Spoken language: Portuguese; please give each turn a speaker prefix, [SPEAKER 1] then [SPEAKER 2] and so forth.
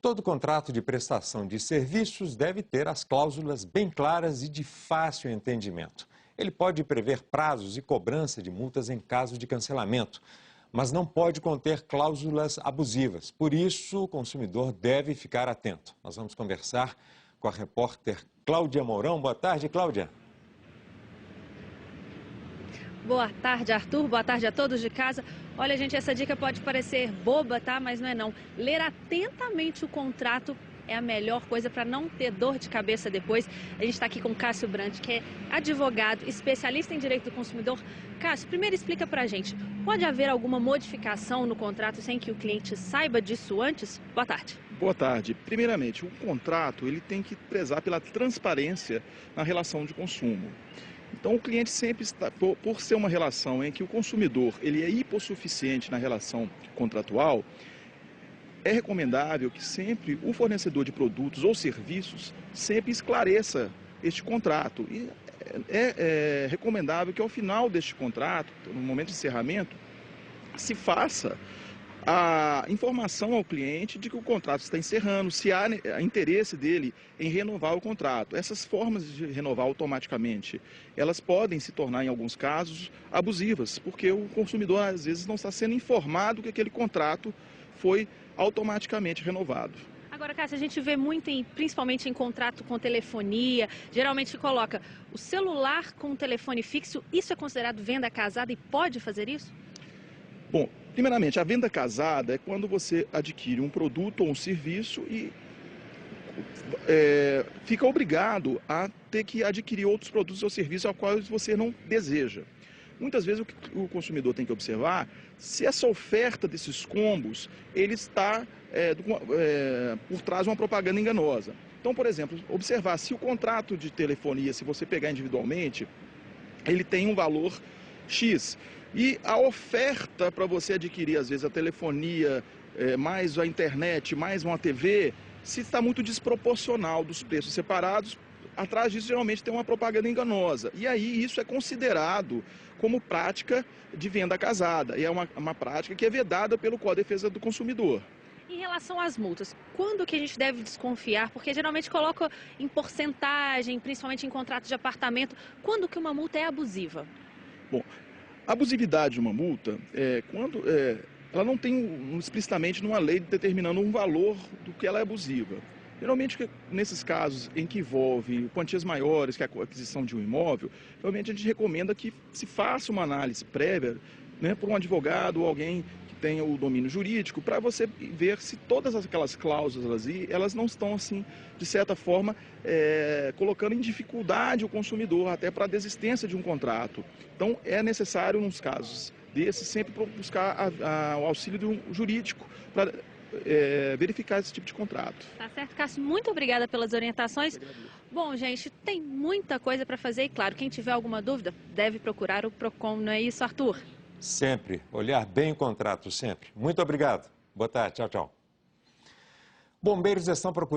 [SPEAKER 1] Todo contrato de prestação de serviços deve ter as cláusulas bem claras e de fácil entendimento. Ele pode prever prazos e cobrança de multas em caso de cancelamento, mas não pode conter cláusulas abusivas. Por isso, o consumidor deve ficar atento. Nós vamos conversar com a repórter Cláudia Mourão. Boa tarde, Cláudia.
[SPEAKER 2] Boa tarde, Arthur. Boa tarde a todos de casa. Olha, gente, essa dica pode parecer boba, tá? Mas não é não. Ler atentamente o contrato é a melhor coisa para não ter dor de cabeça depois. A gente está aqui com Cássio Brandt, que é advogado, especialista em direito do consumidor. Cássio, primeiro explica para a gente, pode haver alguma modificação no contrato sem que o cliente saiba disso antes? Boa tarde.
[SPEAKER 3] Boa tarde. Primeiramente, o contrato ele tem que prezar pela transparência na relação de consumo. Então, o cliente sempre está, por ser uma relação em que o consumidor ele é hipossuficiente na relação contratual, é recomendável que sempre o fornecedor de produtos ou serviços sempre esclareça este contrato. E é recomendável que ao final deste contrato, no momento de encerramento, se faça a informação ao cliente de que o contrato está encerrando, se há interesse dele em renovar o contrato. Essas formas de renovar automaticamente, elas podem se tornar, em alguns casos, abusivas, porque o consumidor, às vezes, não está sendo informado que aquele contrato foi automaticamente renovado.
[SPEAKER 2] Agora, Cássio, a gente vê muito, principalmente em contrato com telefonia, geralmente coloca o celular com o telefone fixo. Isso é considerado venda casada e pode fazer isso?
[SPEAKER 3] Bom, primeiramente, a venda casada é quando você adquire um produto ou um serviço e fica obrigado a ter que adquirir outros produtos ou serviços aos quais você não deseja. Muitas vezes o consumidor tem que observar se essa oferta desses combos ele está por trás de uma propaganda enganosa. Então, por exemplo, observar se o contrato de telefonia, se você pegar individualmente, ele tem um valor X. E a oferta para você adquirir, às vezes, a telefonia, mais a internet, mais uma TV, se está muito desproporcional dos preços separados, atrás disso geralmente tem uma propaganda enganosa. E aí isso é considerado como prática de venda casada. E é uma prática que é vedada pelo Código de Defesa do Consumidor.
[SPEAKER 2] Em relação às multas, quando que a gente deve desconfiar? Porque geralmente coloca em porcentagem, principalmente em contratos de apartamento. Quando que uma multa é abusiva?
[SPEAKER 3] Bom, a abusividade de uma multa quando ela não tem explicitamente numa lei determinando um valor do que ela é abusiva. Geralmente, nesses casos em que envolve quantias maiores que a aquisição de um imóvel, realmente a gente recomenda que se faça uma análise prévia, né, por um advogado ou alguém que tenha o domínio jurídico, para você ver se todas aquelas cláusulas elas não estão, assim, de certa forma, colocando em dificuldade o consumidor, até para a desistência de um contrato. Então, é necessário, nos casos desses, sempre buscar o auxílio de um jurídico para verificar esse tipo de contrato.
[SPEAKER 2] Tá certo, Cássio. Muito obrigada pelas orientações. Bom, gente, tem muita coisa para fazer e, claro, quem tiver alguma dúvida deve procurar o PROCON, não é isso, Arthur?
[SPEAKER 1] Sempre. Olhar bem o contrato, sempre. Muito obrigado. Boa tarde. Tchau, tchau. Bombeiros estão procurando